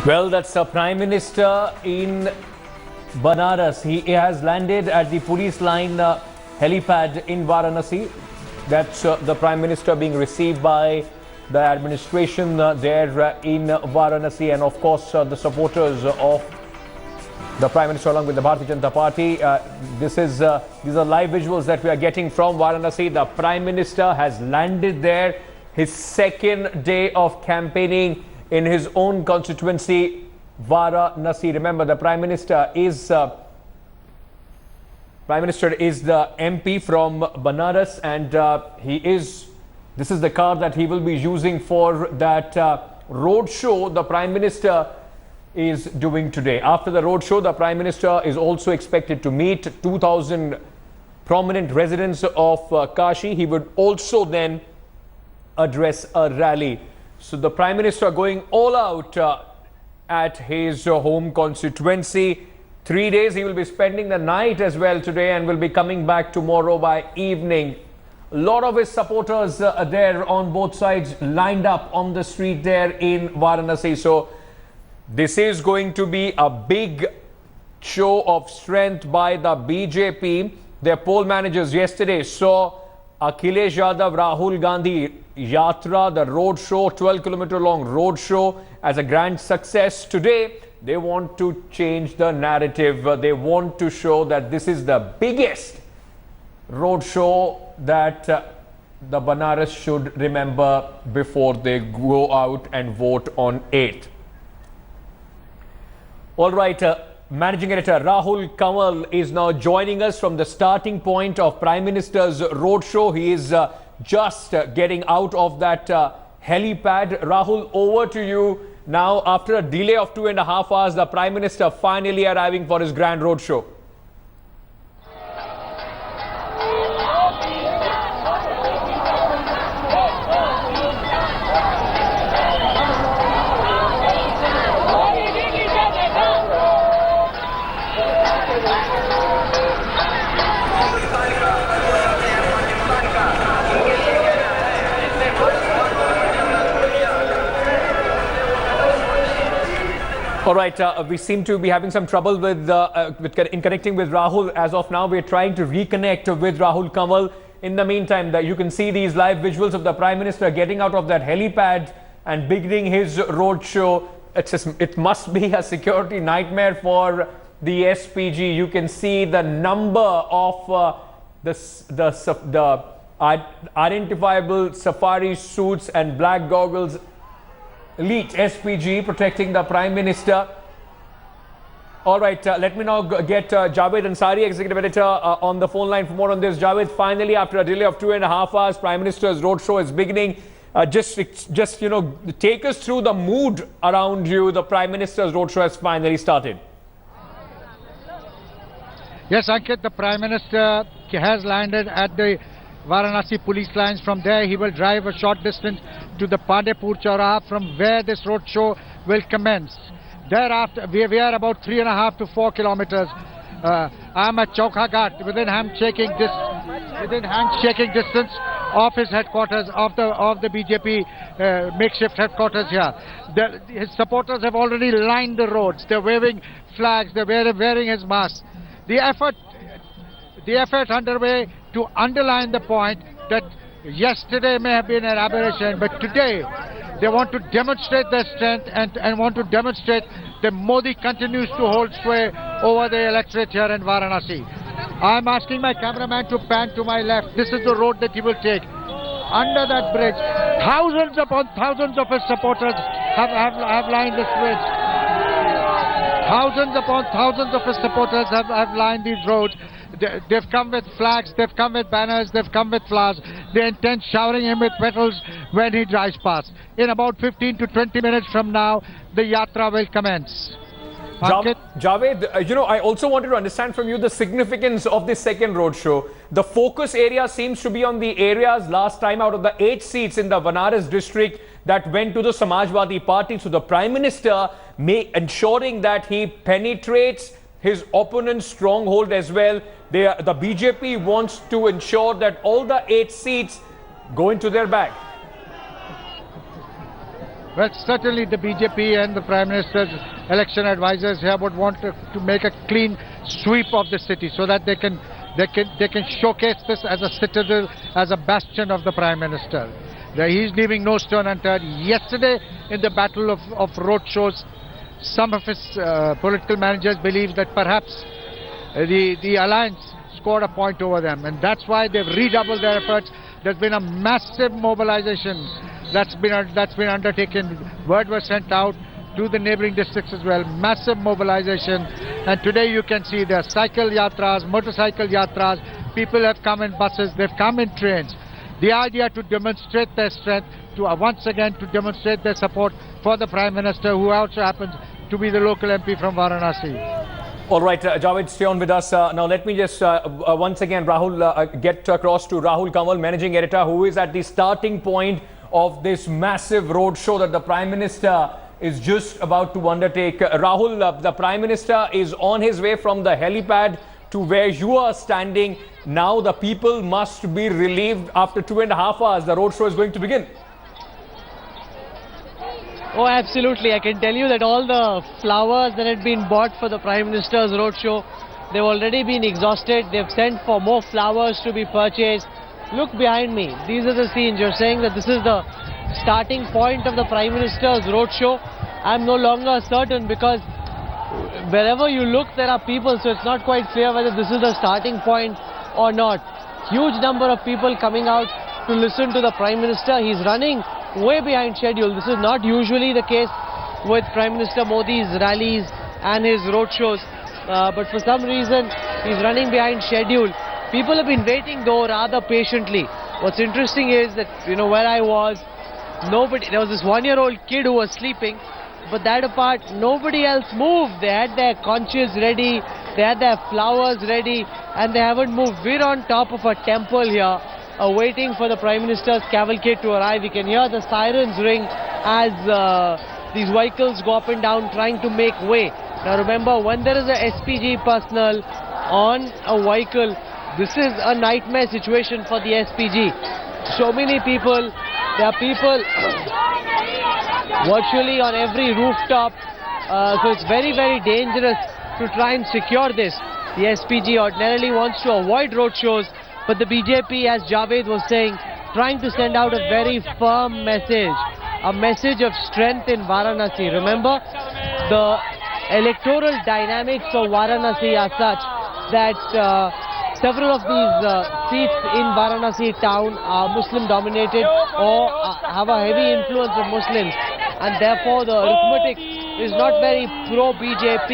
Well, that's the Prime Minister in Banaras. He has landed at the police line helipad in Varanasi. That's the Prime Minister being received by the administration there in Varanasi, and of course the supporters of the Prime Minister along with the Bharatiya Janata Party. These are live visuals that we are getting from Varanasi. The Prime Minister has landed there, his second day of campaigning in his own constituency, Varanasi. Remember, the Prime Minister is the MP from Banaras, and this is the car that he will be using for that road show the Prime Minister is doing today. After the road show, the Prime Minister is also expected to meet 2,000 prominent residents of Kashi. He would also then address a rally. So the Prime Minister going all out at his home constituency. 3 days he will be spending the night as well today, and will be coming back tomorrow by evening. A lot of his supporters are there on both sides, lined up on the street there in Varanasi. So this is going to be a big show of strength by the BJP. Their poll managers yesterday saw Akhilesh Yadav, Rahul Gandhi Yatra, the road show, 12-kilometer long road show, as a grand success. Today, they want to change the narrative. They want to show that this is the biggest road show that the Banaras should remember before they go out and vote on 8th. All right, Managing Editor Rahul Kanwal is now joining us from the starting point of Prime Minister's roadshow. He is just getting out of that helipad. Rahul, over to you now. After a delay of 2.5 hours, the Prime Minister finally arriving for his grand roadshow. All right, we seem to be having some trouble in connecting with Rahul. As of now, we're trying to reconnect with Rahul Kanwal. In the meantime, you can see these live visuals of the Prime Minister getting out of that helipad and beginning his roadshow. It must be a security nightmare for the SPG. You can see the number of the identifiable safari suits and black goggles. Elite SPG protecting the Prime Minister. All right, let me now get Javed Ansari, Executive Editor, on the phone line for more on this. Javed, finally, after a delay of 2.5 hours, Prime Minister's roadshow is beginning. Just take us through the mood around you. The Prime Minister's roadshow has finally started. Yes, Ankit, the Prime Minister has landed at the Varanasi police lines. From there, he will drive a short distance to the Pandepur Chauraha, from where this roadshow will commence. Thereafter, we are about 3.5 to 4 kilometers. I'm at Chowka Ghat, within handshaking distance of his headquarters, of the BJP makeshift headquarters here. His supporters have already lined the roads. They're waving flags. They're wearing his mask. The effort underway to underline the point that yesterday may have been an aberration, but today they want to demonstrate their strength and want to demonstrate that Modi continues to hold sway over the electorate here in Varanasi. I'm asking my cameraman to pan to my left. This is the road that he will take. Under that bridge, thousands upon thousands of his supporters have lined this bridge. Thousands upon thousands of his supporters have lined these roads. They've come with flags, they've come with banners, they've come with flowers. They intend showering him with petals when he drives past. In about 15 to 20 minutes from now, the yatra will commence. Javed, I also wanted to understand from you the significance of this second roadshow. The focus area seems to be on the areas last time out of the 8 seats in the Banaras district that went to the Samajwadi Party. So the Prime Minister ensuring that he penetrates his opponent's stronghold as well. The BJP wants to ensure that all the 8 seats go into their bag. Well, certainly the BJP and the Prime Minister's election advisors here would want to make a clean sweep of the city so that they can showcase this as a citadel, as a bastion of the Prime Minister. He's leaving no stone unturned. Yesterday, in the battle of road shows, some of his political managers believe that perhaps the alliance scored a point over them, and that's why they've redoubled their efforts. There's been a massive mobilization that's been undertaken. Word was sent out to the neighboring districts as well. Massive mobilization, and today you can see there are cycle yatras, motorcycle yatras. People have come in buses, they've come in trains. The idea to demonstrate their strength, to once again to demonstrate their support for the Prime Minister, who also happens to be the local MP from Varanasi. All right, Javed, stay on with us. Now, let me just once again, Rahul, get across to Rahul Kamal, managing editor, who is at the starting point of this massive road show that the Prime Minister is just about to undertake. Rahul, the Prime Minister is on his way from the helipad to where you are standing. Now the people must be relieved. After 2.5 hours, the road show is going to begin. Oh, absolutely. I can tell you that all the flowers that had been bought for the Prime Minister's roadshow, they've already been exhausted. They've sent for more flowers to be purchased. Look behind me. These are the scenes. You're saying that this is the starting point of the Prime Minister's roadshow. I'm no longer certain, because wherever you look, there are people. So it's not quite clear whether this is the starting point or not. Huge number of people coming out to listen to the Prime Minister. He's running way behind schedule. This is not usually the case with Prime Minister Modi's rallies and his roadshows, but for some reason he's running behind schedule. People have been waiting though rather patiently. What's interesting is that, you know, where I was, there was this 1-year-old kid who was sleeping, but that apart, nobody else moved. They had their conches ready, they had their flowers ready, and they haven't moved. We're on top of a temple here, waiting for the Prime Minister's cavalcade to arrive. You can hear the sirens ring as these vehicles go up and down trying to make way. Now remember, when there is a SPG personnel on a vehicle, this is a nightmare situation for the SPG. So many people, there are people virtually on every rooftop, so it's very, very dangerous to try and secure this. The SPG ordinarily wants to avoid road shows, but the BJP, as Javed was saying, trying to send out a very firm message, a message of strength in Varanasi. Remember, the electoral dynamics of Varanasi are such that several of these seats in Varanasi town are Muslim dominated or have a heavy influence of Muslims, and therefore the arithmetic is not very pro-BJP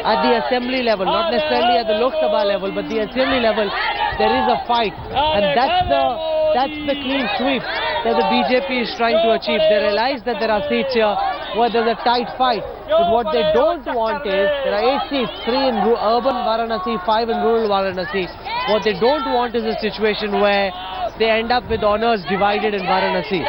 at the assembly level, not necessarily at the Lok Sabha level, but the assembly level. There is a fight, and that's the clean sweep that the BJP is trying to achieve. They realize that there are seats here where there's a tight fight, but what they don't want is, there are 8 seats, 3 in urban Varanasi, 5 in rural Varanasi. What they don't want is a situation where they end up with honours divided in Varanasi.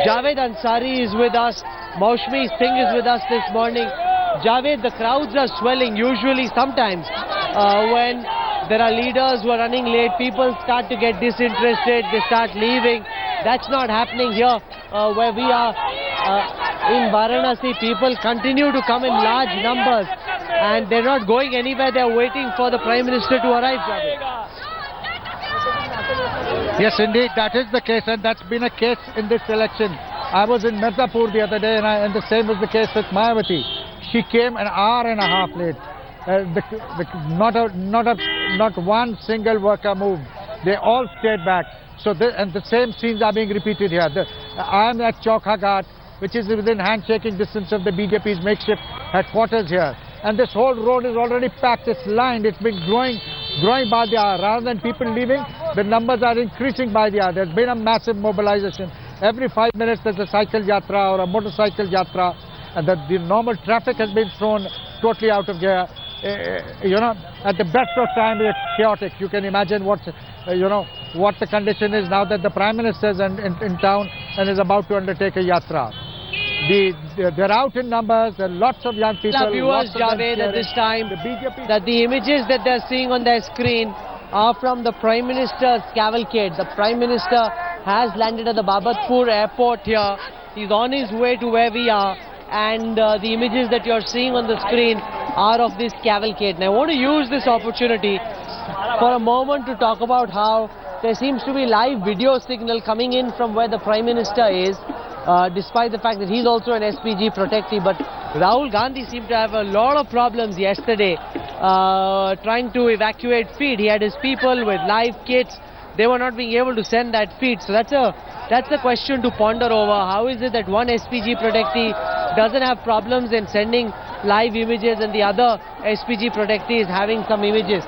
Javed Ansari is with us, Maushmi Singh is with us this morning. Javed, the crowds are swelling. Usually, sometimes when there are leaders who are running late, people start to get disinterested, they start leaving. That's not happening here where we are in Varanasi. People continue to come in large numbers, and they're not going anywhere. They're waiting for the Prime Minister to arrive, Javed. Yes, indeed, that is the case, and that's been a case in this election. I was in Mirzapur the other day, and the same was the case with Mayawati. She came an hour and a half late. Not one single worker moved. They all stayed back. So the same scenes are being repeated here. I am at Chowka Ghat, which is within handshaking distance of the BJP's makeshift headquarters here. And this whole road is already packed. It's lined. It's been growing by the hour. Rather than people leaving, the numbers are increasing by the hour. There's been a massive mobilization. Every 5 minutes there's a cycle yatra or a motorcycle yatra, and the normal traffic has been thrown totally out of gear. You know, at the best of times it's chaotic. You can imagine what the condition is now that the Prime Minister is in town and is about to undertake a yatra. They're out in numbers. There are lots of young people. The viewers, Javed, at this time, that the images that they're seeing on their screen are from the Prime Minister's cavalcade. The Prime Minister has landed at the Babatpur airport here. He's on his way to where we are, and the images that you're seeing on the screen are of this cavalcade. And I want to use this opportunity for a moment to talk about how there seems to be live video signal coming in from where the Prime Minister is, despite the fact that he's also an SPG protectee. But Rahul Gandhi seemed to have a lot of problems yesterday trying to evacuate feed. He had his people with live kits. They were not being able to send that feed. So that's a question to ponder over. How is it that one SPG protectee doesn't have problems in sending live images and the other SPG protectee is having some images?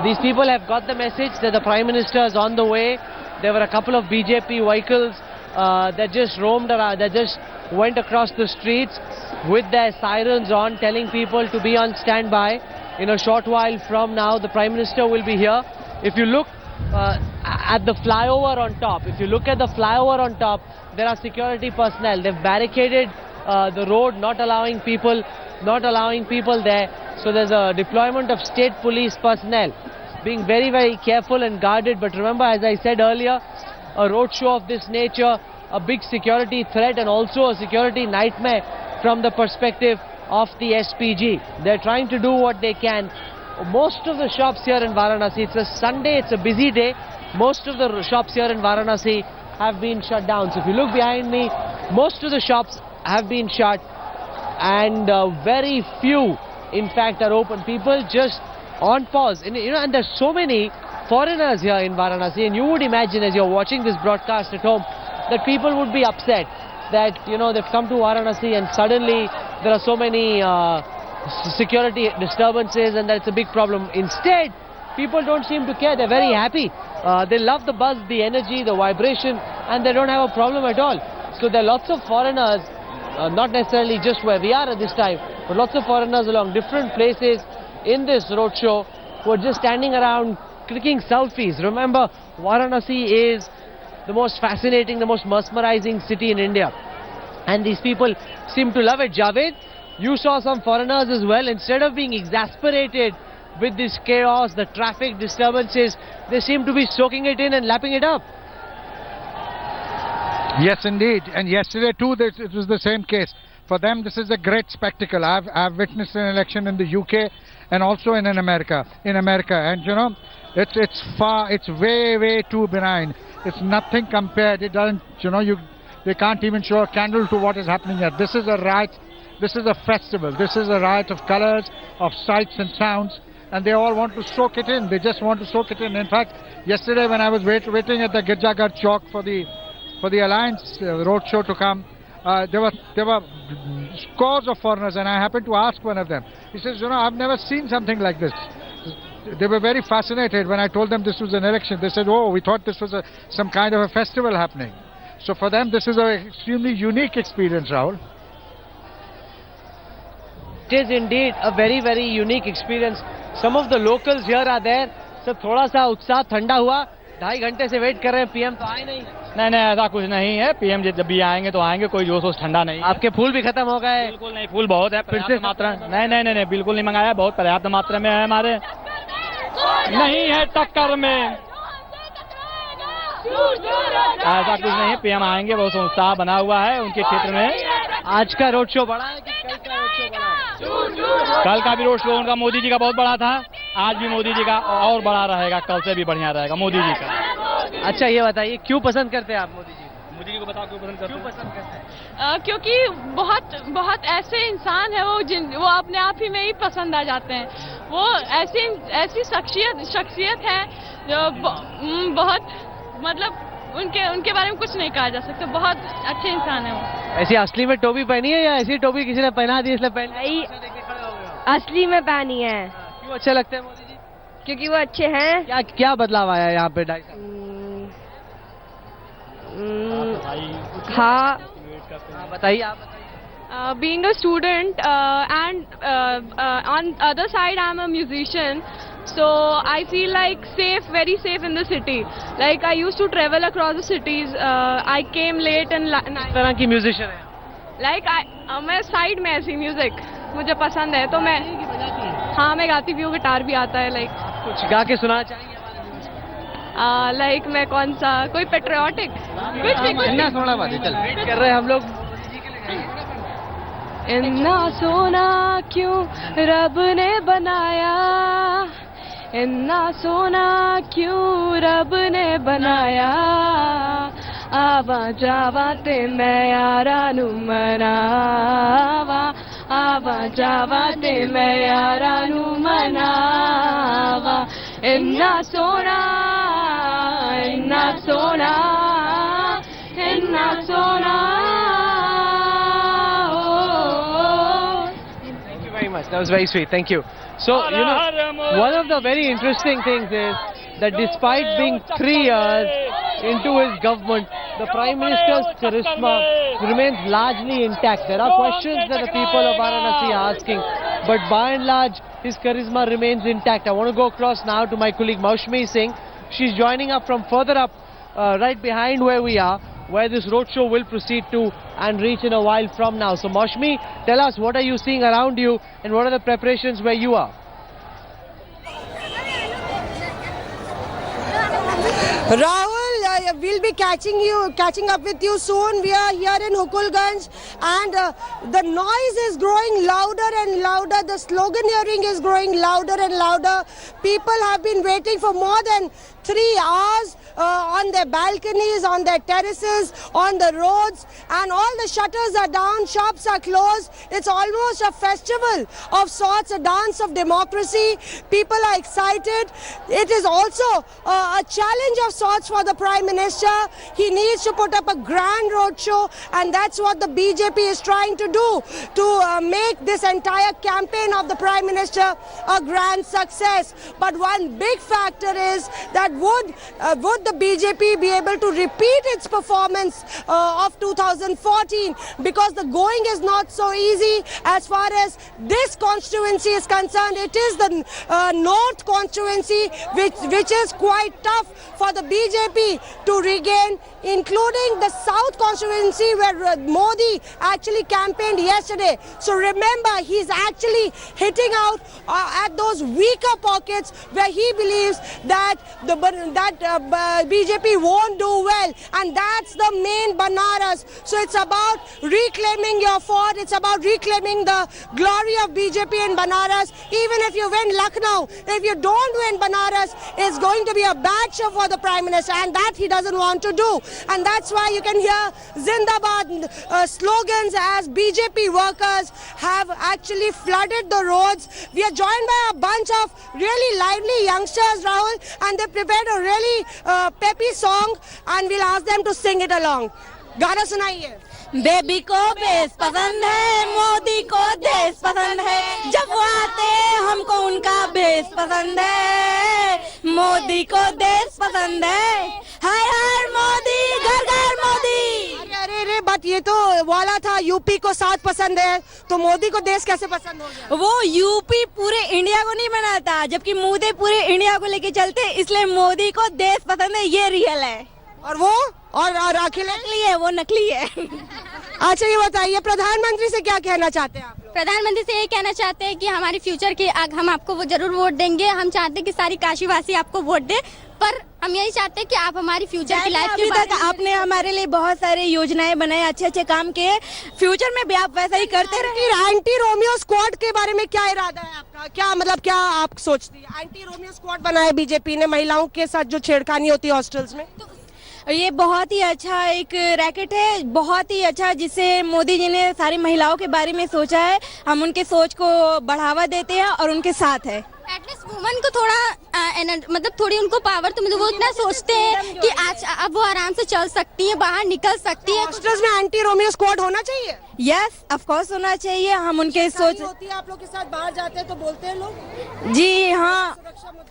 These people have got the message that the Prime Minister is on the way. There were a couple of BJP vehicles that just roamed around, that just went across the streets with their sirens on, telling people to be on standby. In a short while from now, the Prime Minister will be here. If you look at the flyover on top, there are security personnel. They've barricaded the road, not allowing people there. So there's a deployment of state police personnel being very, very careful and guarded. But remember, as I said earlier, a roadshow of this nature, a big security threat and also a security nightmare from the perspective of the SPG. They're trying to do what they can. Most of the shops here in Varanasi, it's a Sunday, it's a busy day. Most of the shops here in Varanasi have been shut down. So if you look behind me, most of the shops have been shut and very few, in fact, are open. People just on pause. And there's so many foreigners here in Varanasi, and you would imagine as you're watching this broadcast at home that people would be upset that they've come to Varanasi and suddenly there are so many security disturbances and that it's a big problem. Instead, people don't seem to care. They're very happy. They love the buzz, the energy, the vibration, and they don't have a problem at all. So there are lots of foreigners, not necessarily just where we are at this time, but lots of foreigners along different places in this roadshow who are just standing around clicking selfies. Remember, Varanasi is the most fascinating, the most mesmerizing city in India, and these people seem to love it. Javed, you saw some foreigners as well. Instead of being exasperated with this chaos, the traffic disturbances, they seem to be soaking it in and lapping it up. Yes, indeed. And yesterday too, it was the same case. For them, this is a great spectacle. I've witnessed an election in the UK and also in America. And it's way too benign. It's nothing compared. It doesn't, they can't even show a candle to what is happening here. This is a riot. This is a festival. This is a riot of colors, of sights and sounds, and they all want to soak it in. They just want to soak it in. In fact, yesterday when I was waiting at the Girjaghar Chowk for the Alliance roadshow to come, there were scores of foreigners, and I happened to ask one of them. He says, I've never seen something like this. They were very fascinated when I told them this was an election. They said, oh, we thought this was some kind of a festival happening. So for them, this is an extremely unique experience, Rahul. It is indeed a very, very unique experience. Some of the locals here are there. सब थोड़ा सा उत्साह ठंडा हुआ. 2.5 घंटे से wait कर रहे हैं. पीएम तो आए नहीं. नहीं ऐसा कुछ नहीं है. पीएम जब भी आएंगे तो आएंगे. कोई जोश वोश ठंडा नहीं. आपके फूल भी खत्म हो गए? बिल्कुल नहीं, फूल बहुत है. फिर से मात्रा नहीं बिल्कुल नहीं मंगाया. बहुत पर्याप्त मात्रा में है हमारे. नहीं है टक्कर में. ऐसा कुछ नहीं. पीएम आएंगे. बहुत उत्साह बना हुआ है उनके क्षेत्र में. आज का रोड शो बड़ा है कि कल का रोड शो बड़ा है? कल का भी रोड शो उनका मोदी जी का बहुत बड़ा था. आज भी मोदी जी का और बड़ा रहेगा. कल से भी बढ़िया रहेगा मोदी जी का. अच्छा, ये बताइए क्यों पसंद करते हैं आप मोदी जी? मोदी जी को बताओ क्यों पसंद करते हैं? क्योंकि बहुत ऐसे इंसान है वो अपने आप ही में ही पसंद आ जाते हैं. वो ऐसी शख्सियत है जो बहुत मतलब उनके बारे में कुछ नहीं कहा जा सकता. बहुत अच्छे इंसान है वो. ऐसी असली में टोपी पहनी है या ऐसी टोपी किसी ने पहना दी इसलिए पहनी? असली में पहनी है. क्यों अच्छे लगते हैं मोदी जी? क्योंकि वो अच्छे हैं. क्या बदलाव आया है यहाँ पे 2.5 साल? हाँ, बताइए आप. Being a student and on other side I'm a musician, so I feel like very safe in the city. Like I used to travel across the cities. I came late and किस तरह की musician है? Like मैं side में ऐसी music मुझे पसंद है तो मैं हाँ मैं गाती भी हूँ. गिटार भी आता है. लाइक कुछ गा के सुनाना चाहेंगे? लाइक मैं कौन सा कोई पेट्रियाटिक कुछ भी कर रहे हैं हम लोग इतना सोना क्यों रब ने बनाया, इतना सोना क्यों रब ने बनाया, आवा जावा ते मैं यारा नू मनावा, आवा जावा ते मैं यारा नू मनावा, इतना सोना, इतना सोना, इतना सोना. That was very sweet. Thank you. So, you know, one of the very interesting things is that despite being 3 years into his government, the Prime Minister's charisma remains largely intact. There are questions that the people of Varanasi are asking, but by and large, his charisma remains intact. I want to go across now to my colleague Maushmi Singh. She's joining up from further up, right behind where we are, where this roadshow will proceed to and reach in a while from now. So Maushmi, tell us, what are you seeing around you and what are the preparations where you are? Rahul, we'll be catching up with you soon. We are here in Hukulganj and the noise is growing louder and louder. The slogan hearing is growing louder and louder. People have been waiting for more than 3 hours on their balconies, on their terraces, on the roads, and all the shutters are down, shops are closed. It's almost a festival of sorts, a dance of democracy. People are excited. It is also a challenge of sorts for the Prime Minister. He needs to put up a grand roadshow, and that's what the BJP is trying to do, to make this entire campaign of the Prime Minister a grand success. But one big factor is that would the BJP be able to repeat its performance of 2014, because the going is not so easy as far as this constituency is concerned. It is the North constituency which is quite tough for the BJP to regain, including the South constituency where Modi actually campaigned yesterday. So remember, he's actually hitting out at those weaker pockets where he believes that BJP won't do well, and that's the main Banaras. So it's about reclaiming your fort, it's about reclaiming the glory of BJP in Banaras. Even if you win Lucknow, if you don't win Banaras, it's going to be a bad show for the Prime Minister, and that he doesn't want to do. And that's why you can hear Zindabad slogans as BJP workers have actually flooded the roads. We are joined by a bunch of really lively youngsters, Rahul, and they prepared a really peppy song, and we'll ask them to sing it along. गाना सुनाइए. Baby को base पसंद है, मोदी को देश पसंद है, जब वो आते हमको उनका बेस पसंद है, मोदी को देश पसंद है, हर हर मोदी, घर घर मोदी. अरे बट ये तो वाला था यूपी को साथ पसंद है, तो मोदी को देश कैसे पसंद हो गया? वो यूपी पूरे इंडिया को नहीं बनाता, जबकि मोदी पूरे इंडिया को लेके चलते, इसलिए मोदी को देश पसंद है, ये रियल है. और वो और अखिलेश नकली है, वो नकली है. अच्छा ये बताइए, प्रधानमंत्री से क्या कहना चाहते हैं आप लोग? प्रधानमंत्री से ये कहना चाहते हैं कि हमारे फ्यूचर के हम आपको वो जरूर वोट देंगे. हम चाहते हैं कि सारी काशीवासी आपको वोट दे, पर हम यही चाहते हैं कि आप हमारी फ्यूचर की लाइफ के बारे में, आपने हमारे लिए बहुत सारे योजनाएं बनाए, अच्छे अच्छे काम किए, फ्यूचर में भी आप वैसा ही करते रहिए. एंटी रोमियो स्क्वाड के बारे में क्या इरादा है आपका? क्या मतलब क्या आप सोचती है? एंटी रोमियो स्क्वाड बनाया बीजेपी ने महिलाओं के साथ जो छेड़खानी होती है हॉस्टल्स में, ये बहुत ही अच्छा एक रैकेट है, बहुत ही अच्छा, जिससे मोदी जी ने सारी महिलाओं के बारे में सोचा है. हम उनके सोच को बढ़ावा देते हैं और उनके साथ है. एटलीस्ट वुमन को थोड़ा मतलब थोड़ी उनको पावर, तो वो इतना सोचते हैं कि आज अब वो आराम से चल सकती है, बाहर निकल सकती है. हॉस्टल्स में एंटी रोमियो स्क्वाड होना चाहिए. यस, ऑफ कोर्स होना चाहिए. हम उनके सोच होती है, आप लोग के साथ बाहर जाते हैं तो बोलते हैं लोग. जी हाँ,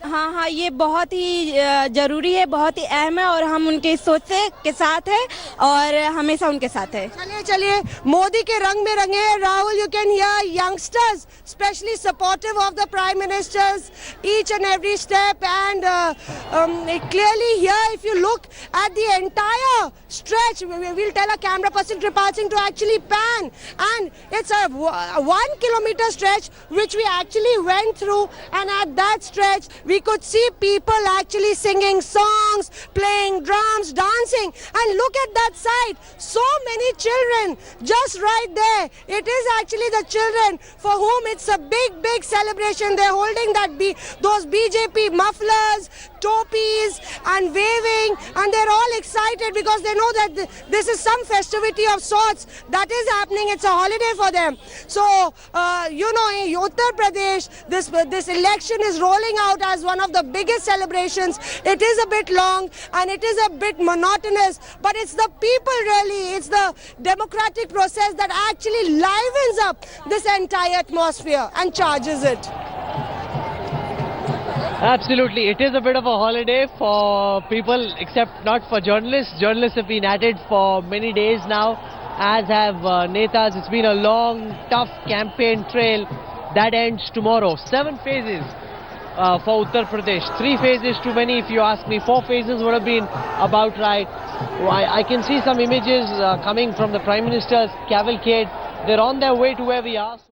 हाँ, ये बहुत ही जरूरी है, बहुत ही अहम है, और हम उनके सोच के साथ है और हमेशा उनके साथ है. चलिए मोदी के रंग में रंगे. Rahul, you can hear youngsters specially supportive of the prime ministers each and every step, and clearly here if you look at the entire stretch. We'll tell a camera person Tripal Singh to actually pan, and it's a 1 kilometer stretch which we actually went through, and at that stretch we could see people actually singing songs, playing drums, dancing, and look at that side, so many children just right there. It is actually the children for whom it's a big celebration. They're holding those BJP mufflers, topis and waving, and they're all excited because they know that this is some festivity of sorts that is happening. It's a holiday for them. So in Uttar Pradesh, this election is rolling out as one of the biggest celebrations. It is a bit long and it is a bit monotonous, but it's the people really, it's the democratic process that actually livens up this entire atmosphere and charges it. Absolutely, it is a bit of a holiday for people, except not for journalists. Journalists have been at it for many days now, as have netas. It's been a long, tough campaign trail that ends tomorrow. 7 phases for Uttar Pradesh. 3 phases too many if you ask me. 4 phases would have been about right. I can see some images coming from the Prime Minister's cavalcade. They're on their way to where we are.